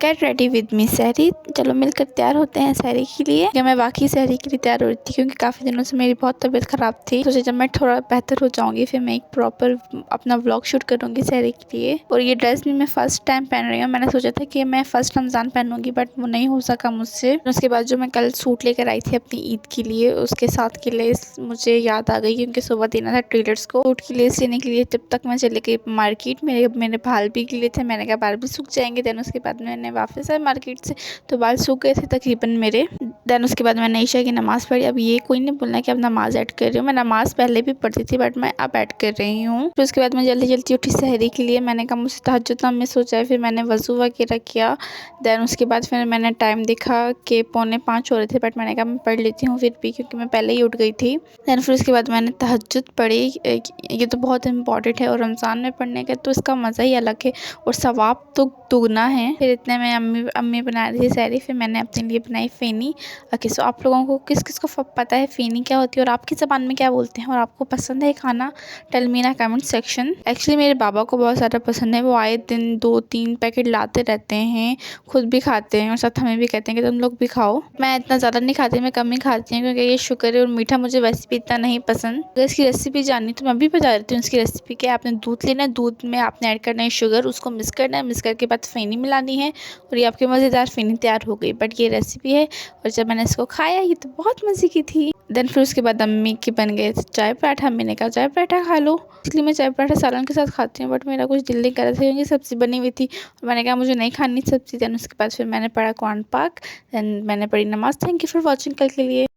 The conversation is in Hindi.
गेट रेडी विद मी सहरी। चलो मिलकर तैयार होते हैं सहरी के लिए। कि मैं वाकई सहरी के लिए तैयार हो रही थी क्योंकि काफ़ी दिनों से मेरी बहुत तबीयत ख़राब थी। सोचा जब मैं थोड़ा बेहतर हो जाऊंगी फिर मैं एक प्रॉपर अपना व्लॉग शूट करूंगी सहरी के लिए। और ये ड्रेस भी मैं फ़र्स्ट टाइम पहन रही हूँ। मैंने सोचा था कि मैं फ़र्स्ट रमज़ान पहनूंगी बट वो नहीं हो सका मुझसे। उसके बाद जो मैं कल सूट लेकर आई थी अपनी ईद के लिए, उसके साथ की लेस मुझे याद आ गई क्योंकि सुबह देना था टेलर्स को। सूट की लेस लेने के लिए जब तक मैं चली गई मार्केट, मेरे बाल भी गीले थे। मैंने कहा बाल भी सूख जाएंगे। देन उसके बाद मैंने वापस आए मार्केट से तो बाल सूख गए थे तकरीबन मेरे। देन उसके बाद मैंने ईशा की नमाज़ पढ़ी। अब ये कोई नहीं बोलना कि अब नमाज़ ऐड कर रही हूँ, मैं नमाज़ पहले भी पढ़ती थी बट मैं अब ऐड कर रही हूँ। फिर उसके बाद मैं जल्दी जल्दी उठी सहरी के लिए। मैंने कहा मुझसे तहज्जुद ना मिस हो जाए, फिर मैंने वज़ू वगैरह किया। देन उसके बाद फिर मैंने टाइम देखा कि 4:45 हो रहे थे बट मैंने कहा मैं पढ़ लेती हूँ फिर भी क्योंकि मैं पहले ही उठ गई थी। देन फिर उसके बाद मैंने तहज्जुद पढ़ी। ये तो बहुत इंपॉर्टेंट है और रमज़ान में पढ़ने का तो इसका मज़ा ही अलग है और सवाब तो दुगना है। फिर इतने में अम्मी बना रही थी सहरी, फिर मैंने अपने लिए बनाई फ़ेनी। ओके, सो आप लोगों को किस किस को पता है फ़ेनी क्या होती है और आपकी ज़बान में क्या बोलते हैं और आपको पसंद है खाना, tell me in comment section. Actually मेरे बाबा को बहुत ज़्यादा पसंद है, वो आए दिन 2-3 पैकेट लाते रहते हैं, खुद भी खाते हैं और साथ हमें भी कहते हैं कि तुम लोग भी खाओ। मैं इतना ज़्यादा नहीं खाती, मैं कम ही खाती हूँ क्योंकि ये शुगर है और मीठा मुझे वैसे भी इतना नहीं पसंद। अगर इसकी रेसिपी जाननी तो मैं भी बता देती हूँ। इसकी रेसिपी क्या है, आपने दूध लेना है, दूध में आपने ऐड करना है शुगर, उसको मिक्स करना है, मिक्स करके बाद फ़ेनी मिलानी है और ये आपकी मज़ेदार फ़ेनी तैयार हो गई। बट ये रेसिपी है और जब मैंने इसको खाया ये तो बहुत मज़े की थी। देन फिर उसके बाद अम्मी की बन गए चाय पराठा। अम्मी ने कहा चाय पराठा खा लो, इसलिए मैं चाय पराठा सालन के साथ खाती हूँ बट मेरा कुछ दिल नहीं कर रहा था क्योंकि सब्ज़ी बनी हुई थी और मैंने कहा मुझे नहीं खानी सब्ज़ी। देन उसके बाद फिर मैंने पढ़ा कुरान पाक। देन मैंने पढ़ी नमाज़। थैंक यू फॉर वॉचिंग कल के लिए।